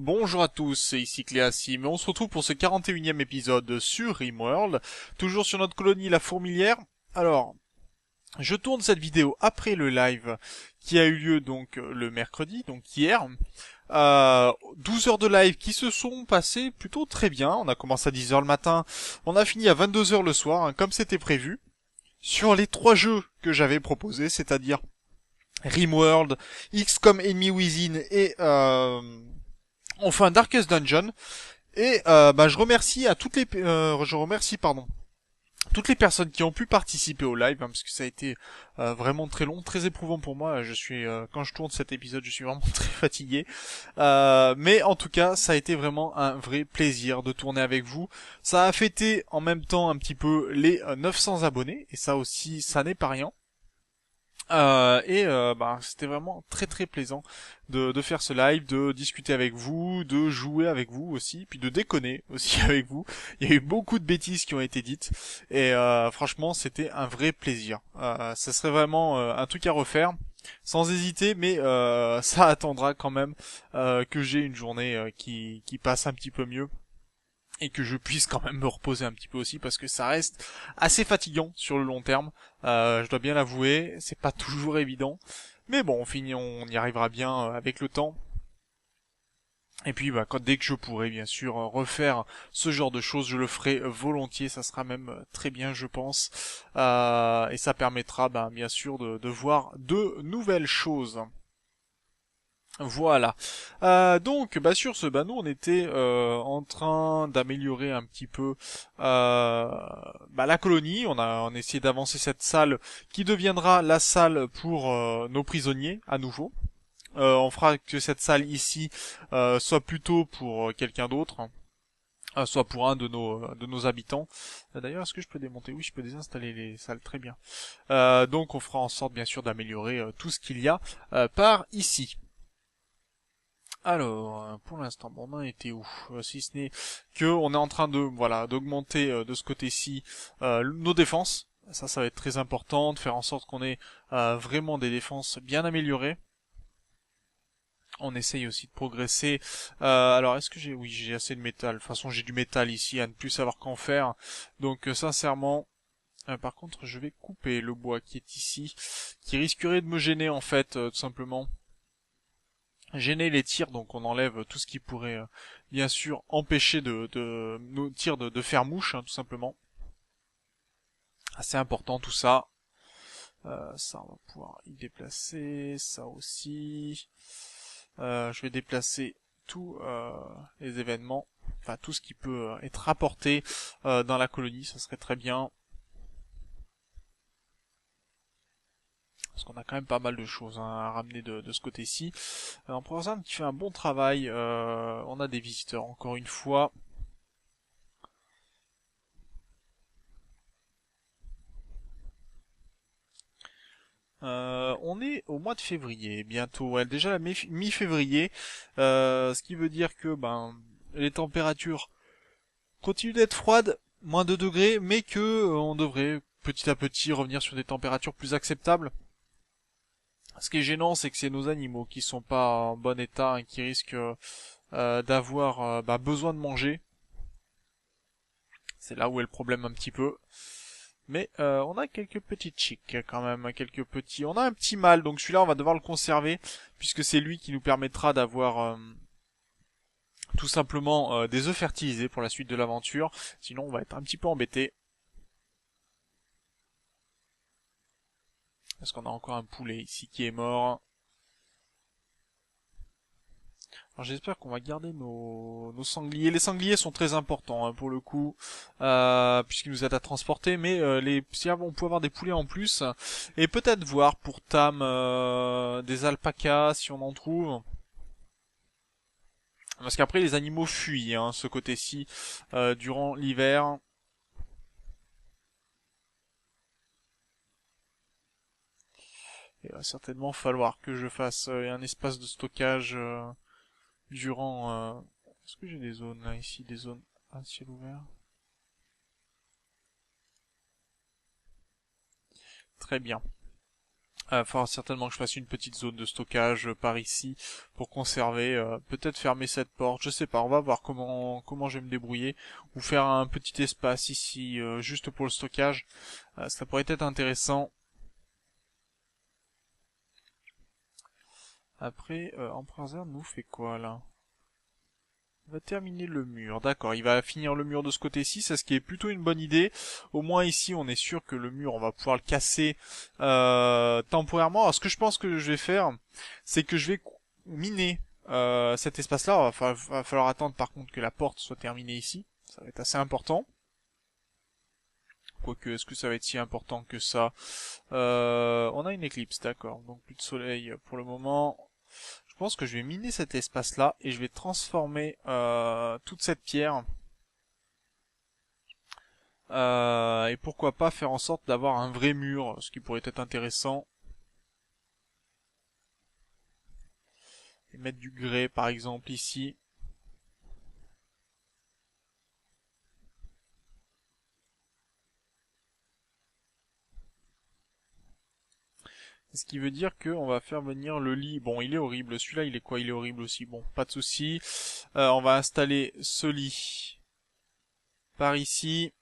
Bonjour à tous, c'est ici Cléassim et on se retrouve pour ce 41e épisode sur RimWorld, toujours sur notre colonie La Fourmilière. Alors, je tourne cette vidéo après le live qui a eu lieu donc le mercredi, donc hier. 12 heures de live qui se sont passées plutôt très bien. On a commencé à 10 heures le matin, on a fini à 22 heures le soir, hein, comme c'était prévu. Sur les 3 jeux que j'avais proposés, c'est-à-dire RimWorld, XCOM Enemy Within et enfin Darkest Dungeon. Et je remercie à toutes les personnes qui ont pu participer au live, hein, parce que ça a été vraiment très long, très éprouvant pour moi. Je suis quand je tourne cet épisode, je suis vraiment très fatigué. Mais en tout cas, ça a été vraiment un vrai plaisir de tourner avec vous. Ça a fêté en même temps un petit peu les 900 abonnés, et ça aussi, ça n'est pas rien. C'était vraiment très très plaisant de faire ce live, de discuter avec vous, de jouer avec vous aussi, puis de déconner aussi avec vous. Il y a eu beaucoup de bêtises qui ont été dites et franchement c'était un vrai plaisir. Ça serait vraiment un truc à refaire sans hésiter, mais ça attendra quand même que j'ai une journée qui passe un petit peu mieux et que je puisse quand même me reposer un petit peu aussi parce que ça reste assez fatigant sur le long terme. Je dois bien l'avouer, c'est pas toujours évident, mais bon, on y arrivera bien avec le temps. Et puis dès que je pourrai bien sûr refaire ce genre de choses, je le ferai volontiers, ça sera même très bien je pense. Et ça permettra bien sûr de voir de nouvelles choses. Voilà. Sur ce, nous on était en train d'améliorer un petit peu la colonie. On a essayé d'avancer cette salle qui deviendra la salle pour nos prisonniers à nouveau. On fera que cette salle ici soit plutôt pour quelqu'un d'autre, soit pour un de nos habitants. D'ailleurs, est-ce que je peux démonter? Oui, je peux désinstaller les salles, très bien. Donc on fera en sorte bien sûr d'améliorer tout ce qu'il y a par ici. Alors, pour l'instant, on en était où? Si ce n'est que on est en train d'augmenter de ce côté-ci nos défenses. Ça va être très important de faire en sorte qu'on ait vraiment des défenses bien améliorées. On essaye aussi de progresser. Alors, est-ce que oui, j'ai assez de métal. De toute façon, j'ai du métal ici à ne plus savoir qu'en faire. Donc, sincèrement, par contre, je vais couper le bois qui est ici, qui risquerait de me gêner en fait, tout simplement. Gêner les tirs, donc on enlève tout ce qui pourrait bien sûr empêcher de nos tirs de faire mouche, hein, tout simplement. Assez important tout ça. Ça on va pouvoir y déplacer, ça aussi. Je vais déplacer tous les événements, enfin tout ce qui peut être rapporté dans la colonie, ça serait très bien. Parce qu'on a quand même pas mal de choses à ramener de ce côté-ci. En Provence qui fait un bon travail. On a des visiteurs encore une fois. On est au mois de février bientôt. Ouais, déjà la mi-février, ce qui veut dire que les températures continuent d'être froides, moins 2 degrés, mais que on devrait petit à petit revenir sur des températures plus acceptables. Ce qui est gênant, c'est que c'est nos animaux qui sont pas en bon état et qui risquent d'avoir besoin de manger. C'est là où est le problème un petit peu. Mais on a quelques petits chicks quand même, quelques petits. On a un petit mâle, donc celui-là on va devoir le conserver puisque c'est lui qui nous permettra d'avoir tout simplement des œufs fertilisés pour la suite de l'aventure. Sinon on va être un petit peu embêté. Parce qu'on a encore un poulet ici qui est mort. Alors j'espère qu'on va garder nos sangliers. Les sangliers sont très importants hein, pour le coup, puisqu'ils nous aident à transporter, mais si on peut avoir des poulets en plus, et peut-être voir pour Tam des alpacas si on en trouve. Parce qu'après les animaux fuient hein, ce côté-ci durant l'hiver. Il va certainement falloir que je fasse un espace de stockage durant... Est-ce que j'ai des zones là ici, des zones à ciel ouvert? Très bien. Il faudra certainement que je fasse une petite zone de stockage par ici pour conserver, peut-être fermer cette porte, je sais pas, on va voir comment je vais me débrouiller, ou faire un petit espace ici juste pour le stockage, ça pourrait être intéressant. Après, Empereur Zern nous fait quoi là? Il va terminer le mur, d'accord, il va finir le mur de ce côté-ci, c'est ce qui est plutôt une bonne idée. Au moins ici, on est sûr que le mur, on va pouvoir le casser temporairement. Alors ce que je pense que je vais faire, c'est que je vais miner cet espace-là. Va falloir attendre par contre que la porte soit terminée ici, ça va être assez important. Quoique, est-ce que ça va être si important que ça? On a une éclipse, d'accord, donc plus de soleil pour le moment. Je pense que je vais miner cet espace-là et je vais transformer toute cette pierre. Et pourquoi pas faire en sorte d'avoir un vrai mur, ce qui pourrait être intéressant. Et mettre du grès par exemple ici. Ce qui veut dire qu'on va faire venir le lit. Bon, il est horrible. Celui-là, il est quoi? Il est horrible aussi. Bon, pas de souci. On va installer ce lit par ici.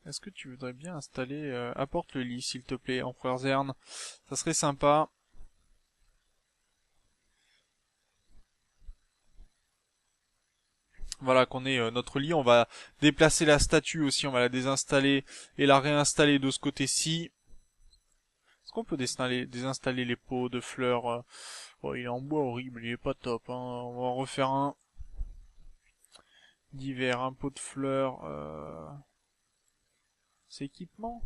Est-ce que tu voudrais bien installer... apporte le lit, s'il te plaît, Empereur Zern. Ça serait sympa. Voilà qu'on ait notre lit. On va déplacer la statue aussi. On va la désinstaller et la réinstaller de ce côté-ci. Est-ce qu'on peut désinstaller les pots de fleurs? Oh, il est en bois horrible, il est pas top, hein. On va en refaire un d'hiver, un pot de fleurs. C'est équipement.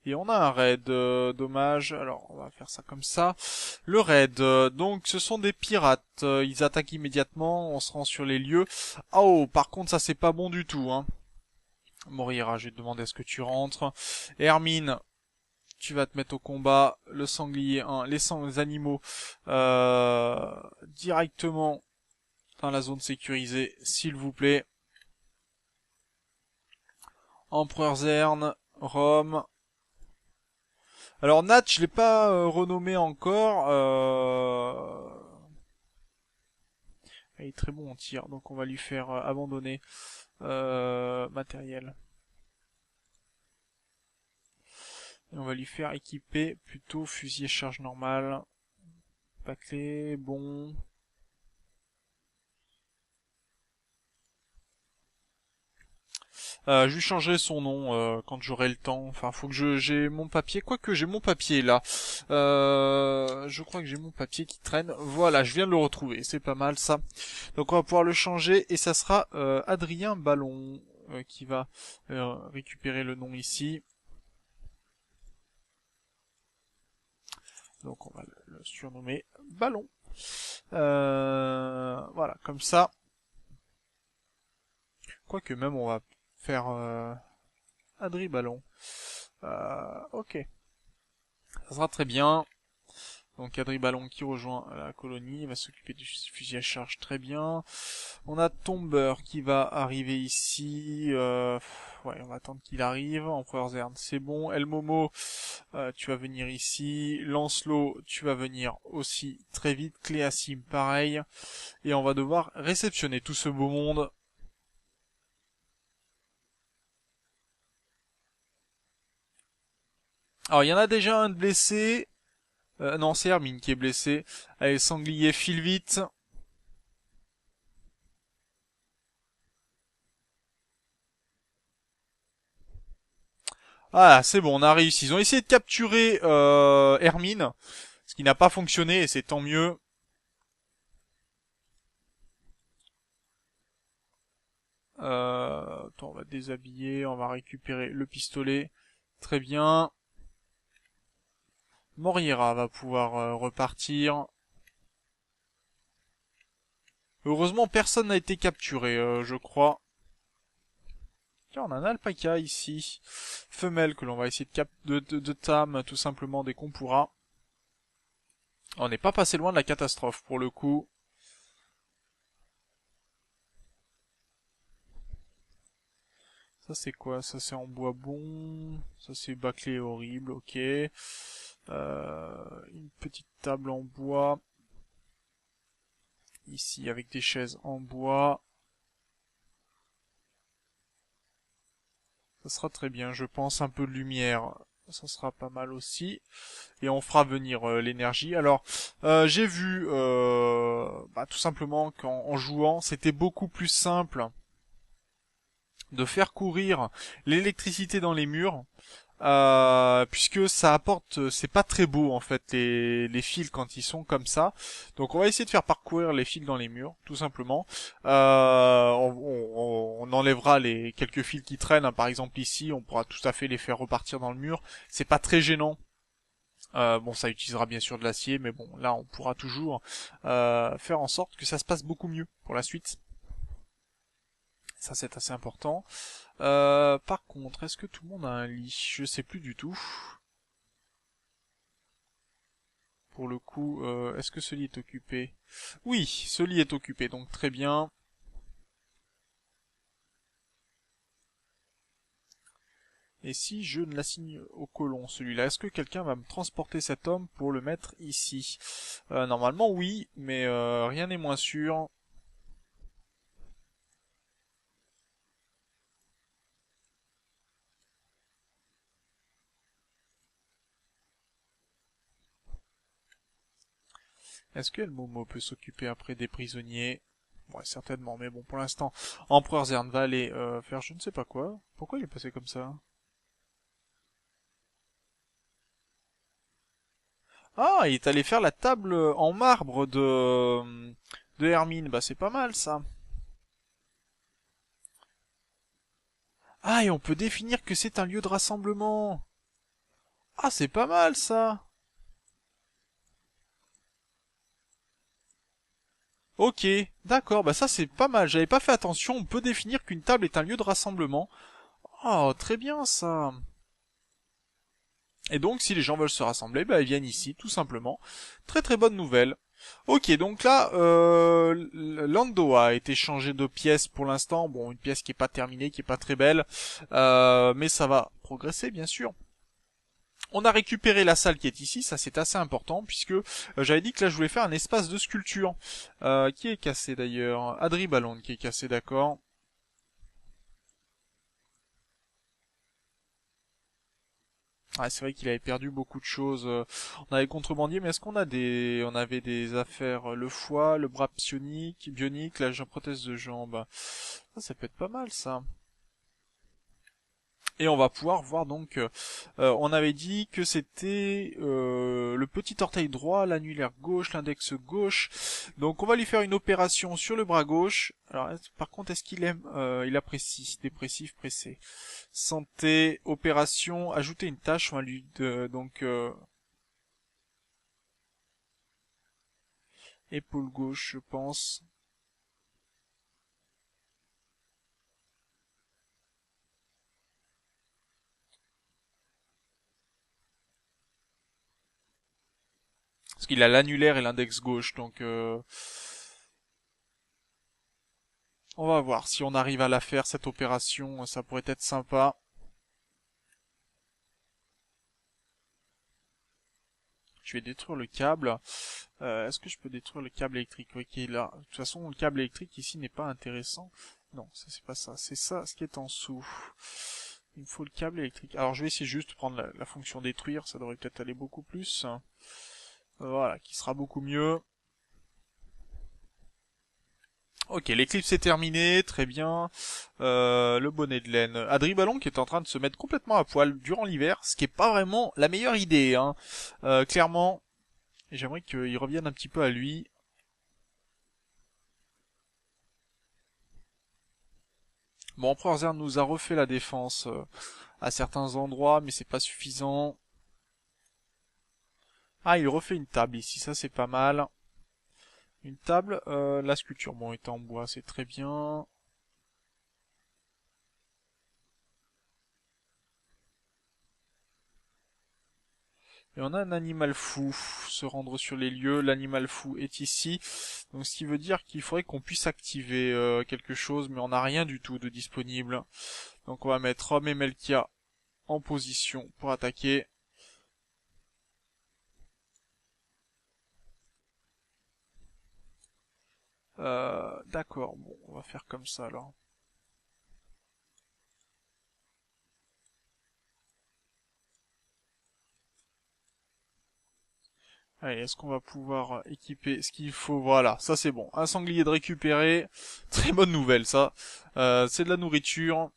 Et on a un raid, dommage. Alors, on va faire ça comme ça. Le raid, donc ce sont des pirates. Ils attaquent immédiatement, on se rend sur les lieux. Oh, par contre, ça c'est pas bon du tout, hein. Morira, je vais te demander à ce que tu rentres. Hermine, tu vas te mettre au combat. Le sanglier 1, les animaux directement dans la zone sécurisée, s'il vous plaît. Empereur Zern, Rome. Alors Nat, je l'ai pas renommé encore. Il est très bon en tir, donc on va lui faire abandonner matériel. Et on va lui faire équiper plutôt fusil à charge normale. Pas clé, bon. Je lui changerai son nom quand j'aurai le temps. Enfin, faut que j'ai mon papier. Quoique j'ai mon papier là. Je crois que j'ai mon papier qui traîne. Voilà, je viens de le retrouver. C'est pas mal ça. Donc on va pouvoir le changer et ça sera Adrien Ballon qui va récupérer le nom ici. Donc on va le surnommer Ballon. Voilà, comme ça. Quoique même on va faire Adri Ballon. Ok. Ça sera très bien. Donc Adri Ballon qui rejoint la colonie, il va s'occuper du fusil à charge très bien. On a Tomber qui va arriver ici. Ouais, on va attendre qu'il arrive. Empereur Zern, c'est bon. El Momo, tu vas venir ici. Lancelot, tu vas venir aussi très vite. Cléasim, pareil. Et on va devoir réceptionner tout ce beau monde. Alors il y en a déjà un de blessé. Non, c'est Hermine qui est blessée. Allez, sanglier, file vite. Ah, c'est bon, on a réussi. Ils ont essayé de capturer Hermine, ce qui n'a pas fonctionné, et c'est tant mieux. Attends, on va déshabiller, on va récupérer le pistolet. Très bien. Morira va pouvoir repartir. Heureusement, personne n'a été capturé, je crois. Tiens, on a un alpaca ici. Femelle que l'on va essayer de tam tout simplement dès qu'on pourra. On n'est pas passé loin de la catastrophe pour le coup. Ça c'est quoi? Ça c'est en bois bon. Ça c'est bâclé horrible, ok. Une petite table en bois. Ici avec des chaises en bois. Ça sera très bien, je pense. Un peu de lumière, ça sera pas mal aussi. Et on fera venir l'énergie. Alors, j'ai vu, tout simplement qu'en jouant, c'était beaucoup plus simple de faire courir l'électricité dans les murs. Puisque ça apporte, c'est pas très beau en fait les fils quand ils sont comme ça. Donc on va essayer de faire parcourir les fils dans les murs, tout simplement. On enlèvera les quelques fils qui traînent, hein. Par exemple ici, on pourra tout à fait les faire repartir dans le mur. C'est pas très gênant. Bon, ça utilisera bien sûr de l'acier, mais bon, là on pourra toujours faire en sorte que ça se passe beaucoup mieux pour la suite. Ça c'est assez important. Par contre, est-ce que tout le monde a un lit? Je sais plus du tout. Pour le coup, est-ce que ce lit est occupé? Oui, ce lit est occupé, donc très bien. Et si je ne l'assigne au colon, celui-là, est-ce que quelqu'un va me transporter cet homme pour le mettre ici? Normalement oui, mais rien n'est moins sûr. Est-ce que El Momo peut s'occuper après des prisonniers? Ouais, certainement, mais bon, pour l'instant, Empereur Zern va aller faire je ne sais pas quoi. Pourquoi il est passé comme ça? Ah, il est allé faire la table en marbre de Hermine. Bah, c'est pas mal, ça. Ah, et on peut définir que c'est un lieu de rassemblement. Ah, c'est pas mal, ça. Ok, d'accord, bah ça c'est pas mal. J'avais pas fait attention. On peut définir qu'une table est un lieu de rassemblement. Oh, très bien, ça. Et donc, si les gens veulent se rassembler, bah, ils viennent ici, tout simplement. Très très bonne nouvelle. Ok, donc là, Lando a été changé de pièce pour l'instant. Bon, une pièce qui est pas terminée, qui est pas très belle, mais ça va progresser, bien sûr. On a récupéré la salle qui est ici, ça c'est assez important, puisque j'avais dit que là je voulais faire un espace de sculpture. Qui est cassé d'ailleurs? Adri Ballon qui est cassé, d'accord. Ah, c'est vrai qu'il avait perdu beaucoup de choses. On avait contrebandier, mais est-ce qu'on a on avait des affaires, le foie, le bras bionique, la prothèse de jambe. Ça peut être pas mal, ça. Et on va pouvoir voir donc, on avait dit que c'était le petit orteil droit, l'annulaire gauche, l'index gauche. Donc on va lui faire une opération sur le bras gauche. Alors par contre, est-ce qu'il aime, il apprécie, dépressif, pressé. Santé, opération, ajouter une tâche, on va lui donc épaule gauche, je pense. Parce qu'il a l'annulaire et l'index gauche, donc on va voir si on arrive à la faire cette opération, ça pourrait être sympa. Je vais détruire le câble. Est-ce que je peux détruire le câble électrique? Oui, qui est là. De toute façon, le câble électrique ici n'est pas intéressant. Non, ça c'est pas ça. C'est ça ce qui est en dessous. Il me faut le câble électrique. Alors je vais essayer juste de prendre la fonction détruire. Ça devrait peut-être aller beaucoup plus. Voilà, qui sera beaucoup mieux. Ok, l'éclipse est terminée, très bien. Le bonnet de laine. Adri Ballon qui est en train de se mettre complètement à poil durant l'hiver, ce qui est pas vraiment la meilleure idée, hein. Clairement, j'aimerais qu'il revienne un petit peu à lui. Bon, Empereur Zern nous a refait la défense à certains endroits, mais c'est pas suffisant. Ah, il refait une table ici, ça c'est pas mal. Une table, la sculpture, bon, est en bois, c'est très bien. Et on a un animal fou, se rendre sur les lieux, l'animal fou est ici, donc ce qui veut dire qu'il faudrait qu'on puisse activer quelque chose, mais on n'a rien du tout de disponible. Donc on va mettre Rome et Melkia en position pour attaquer. D'accord, bon, on va faire comme ça alors. Allez, est-ce qu'on va pouvoir équiper ce qu'il faut? Voilà, ça c'est bon. Un sanglier de récupérer. Très bonne nouvelle ça. C'est de la nourriture.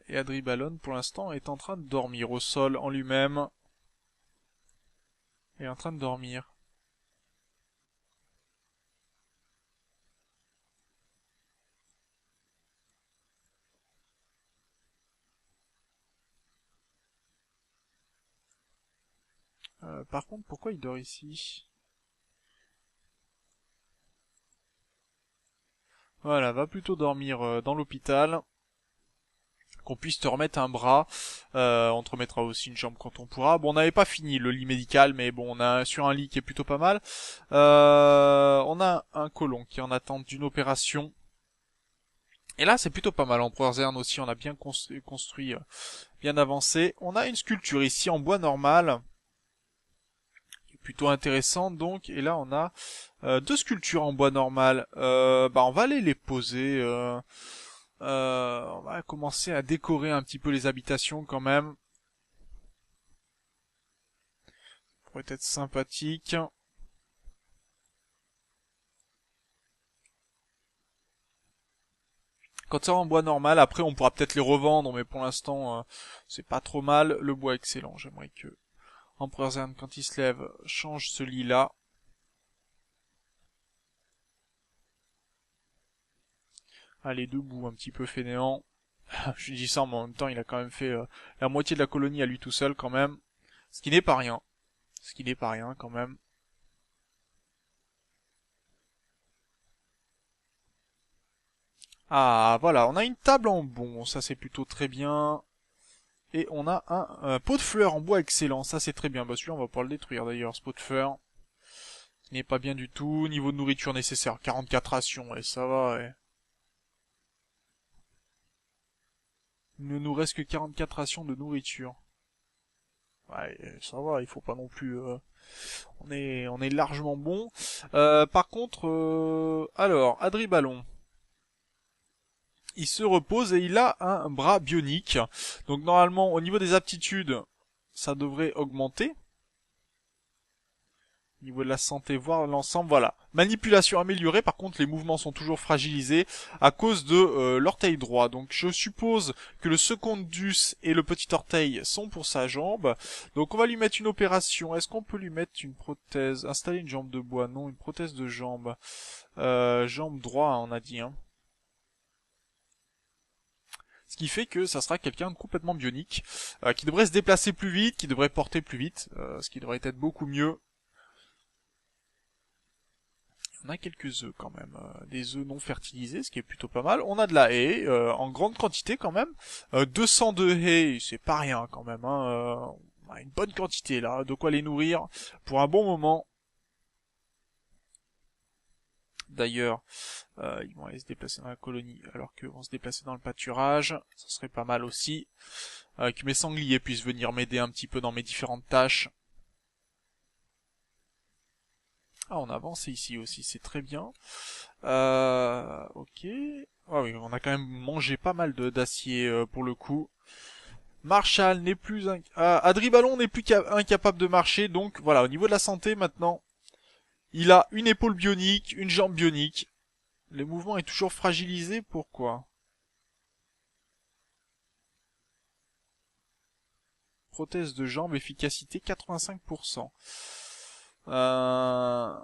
Et Adribalon, pour l'instant, est en train de dormir au sol en lui-même. Il est en train de dormir. Par contre, pourquoi il dort ici? Voilà, va plutôt dormir dans l'hôpital. Qu'on puisse te remettre un bras. On te remettra aussi une jambe quand on pourra. Bon, on n'avait pas fini le lit médical, mais bon, on a sur un lit qui est plutôt pas mal. On a un colon qui est en attente d'une opération. Et là, c'est plutôt pas mal. Empereur Zern aussi, on a bien construit, bien avancé. On a une sculpture ici en bois normal, qui est plutôt intéressante donc. Et là, on a deux sculptures en bois normal. Bah, on va aller les poser. On va commencer à décorer un petit peu les habitations quand même. Ça pourrait être sympathique. Quand ça en bois normal, après on pourra peut-être les revendre, mais pour l'instant c'est pas trop mal. Le bois excellent, j'aimerais que Empereur Zern, quand il se lève, change ce lit-là. Allez, debout, un petit peu fainéant. Je dis ça, mais en même temps, il a quand même fait la moitié de la colonie à lui tout seul, quand même. Ce qui n'est pas rien. Ce qui n'est pas rien, quand même. Ah, voilà, on a une table en bon, ça c'est plutôt très bien. Et on a un pot de fleurs en bois excellent, ça c'est très bien. Bah celui-là, on va pouvoir le détruire d'ailleurs, ce pot de fleurs. Qui n'est pas bien du tout. Niveau de nourriture nécessaire, 44 rations, et ça va, ouais. Il ne nous reste que 44 rations de nourriture. Ouais, ça va, il faut pas non plus... on est largement bon. Par contre, alors, Adriballon, il se repose et il a un bras bionique. Donc normalement, au niveau des aptitudes, ça devrait augmenter. Au niveau de la santé, voir l'ensemble, voilà. Manipulation améliorée, par contre les mouvements sont toujours fragilisés à cause de l'orteil droit. Donc je suppose que le secondus et le petit orteil sont pour sa jambe. Donc on va lui mettre une opération. Est-ce qu'on peut lui mettre une prothèse? Installer une jambe de bois? Non, une prothèse de jambe. Jambe droit, hein, on a dit. Hein. Ce qui fait que ça sera quelqu'un de complètement bionique, qui devrait se déplacer plus vite, qui devrait porter plus vite, ce qui devrait être beaucoup mieux. On a quelques œufs quand même, des œufs non fertilisés, ce qui est plutôt pas mal. On a de la haie, en grande quantité quand même. 200 de haie, c'est pas rien quand même. Hein. On a une bonne quantité là, de quoi les nourrir pour un bon moment. D'ailleurs, ils vont aller se déplacer dans la colonie alors qu'ils vont se déplacer dans le pâturage. Ça serait pas mal aussi. Que mes sangliers puissent venir m'aider un petit peu dans mes différentes tâches. Ah, on a avancé ici aussi, c'est très bien. Ok. Ah oui, on a quand même mangé pas mal d'acier pour le coup. Marshall n'est plus Adriballon n'est plus incapable de marcher, donc voilà, au niveau de la santé maintenant, il a une épaule bionique, une jambe bionique. Le mouvement est toujours fragilisé, pourquoi? Prothèse de jambe, efficacité 85%. Euh...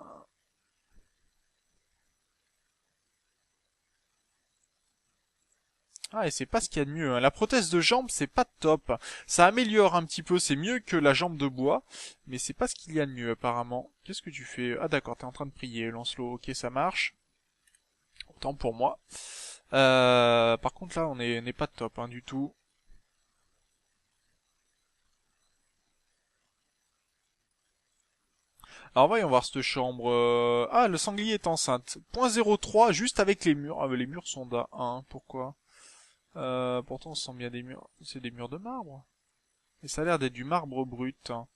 Ah, et c'est pas ce qu'il y a de mieux. Hein. La prothèse de jambe, c'est pas top. Ça améliore un petit peu, c'est mieux que la jambe de bois, mais c'est pas ce qu'il y a de mieux apparemment. Qu'est-ce que tu fais? Ah d'accord, t'es en train de prier, Lancelot. Ok, ça marche. Autant pour moi. Par contre là, on n'est pas top hein, du tout. Alors voyons voir cette chambre. Ah, le sanglier est enceinte. 0.03 juste avec les murs. Ah mais les murs sont d'A1, pourquoi pourtant ce sont bien des murs. C'est des murs de marbre. Et ça a l'air d'être du marbre brut. Hein.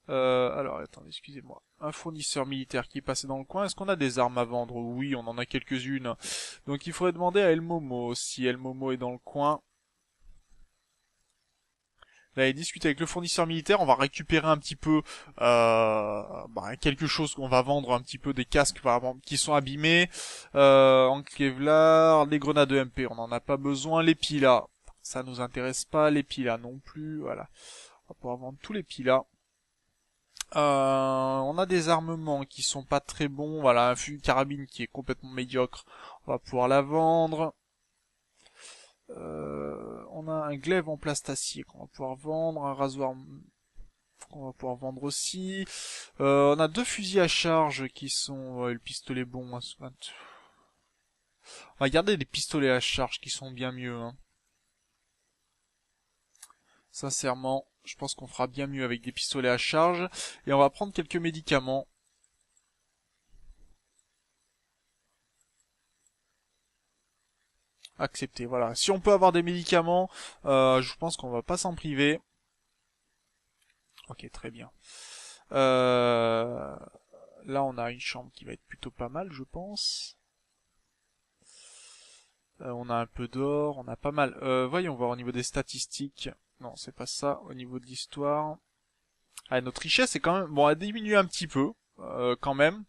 Alors attendez, excusez-moi. Un fournisseur militaire qui est passé dans le coin. Est-ce qu'on a des armes à vendre? Oui, on en a quelques-unes. Donc il faudrait demander à El Momo si El Momo est dans le coin. D'aller discuter avec le fournisseur militaire, on va récupérer un petit peu quelque chose qu'on va vendre, un petit peu des casques par exemple, qui sont abîmés, en Kevlar, les grenades de MP, on n'en a pas besoin, les pilas, ça nous intéresse pas, les pilas non plus, voilà, on va pouvoir vendre tous les pilas. On a des armements qui sont pas très bons, voilà, un fusil carabine qui est complètement médiocre, on va pouvoir la vendre. On a un glaive en plastacier qu'on va pouvoir vendre, un rasoir qu'on va pouvoir vendre aussi. On a 2 fusils à charge qui sont... le pistolet bon. Hein, on va garder des pistolets à charge qui sont bien mieux. Hein. Sincèrement, je pense qu'on fera bien mieux avec des pistolets à charge. Et on va prendre quelques médicaments. Accepter, voilà. Si on peut avoir des médicaments, je pense qu'on va pas s'en priver. Ok, très bien. Là, on a une chambre qui va être plutôt pas mal, je pense. On a un peu d'or, on a pas mal. Voyons voir au niveau des statistiques. Non, c'est pas ça. Au niveau de l'histoire. Ah, notre richesse est quand même... Bon, elle diminue un petit peu, quand même.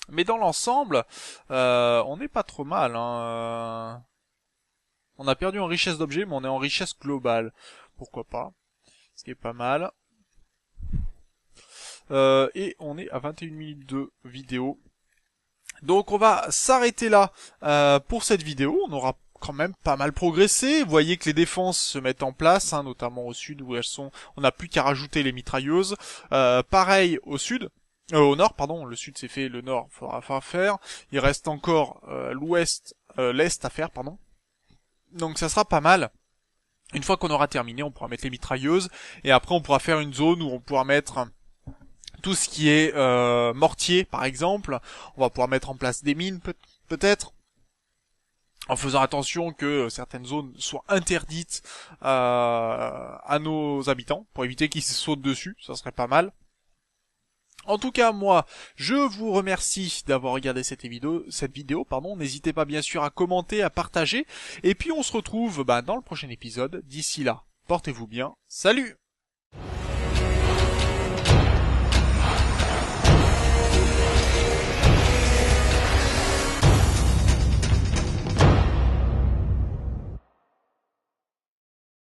Mais dans l'ensemble, on n'est pas trop mal. Hein. On a perdu en richesse d'objets, mais on est en richesse globale. Pourquoi pas? Ce qui est pas mal. Et on est à 21 minutes de vidéo. Donc on va s'arrêter là pour cette vidéo. On aura quand même pas mal progressé. Vous voyez que les défenses se mettent en place, hein, notamment au sud où elles sont. On n'a plus qu'à rajouter les mitrailleuses. Pareil au sud. Au nord, pardon, le sud c'est fait, le nord faudra faire. Il reste encore l'ouest, l'est à faire, pardon. Donc ça sera pas mal. Une fois qu'on aura terminé, on pourra mettre les mitrailleuses et après on pourra faire une zone où on pourra mettre tout ce qui est mortier par exemple. On va pouvoir mettre en place des mines peut-être. En faisant attention que certaines zones soient interdites à nos habitants, pour éviter qu'ils se sautent dessus, ça serait pas mal. En tout cas, moi, je vous remercie d'avoir regardé cette vidéo, pardon. N'hésitez pas bien sûr à commenter, à partager, et puis on se retrouve dans le prochain épisode. D'ici là, portez-vous bien, salut!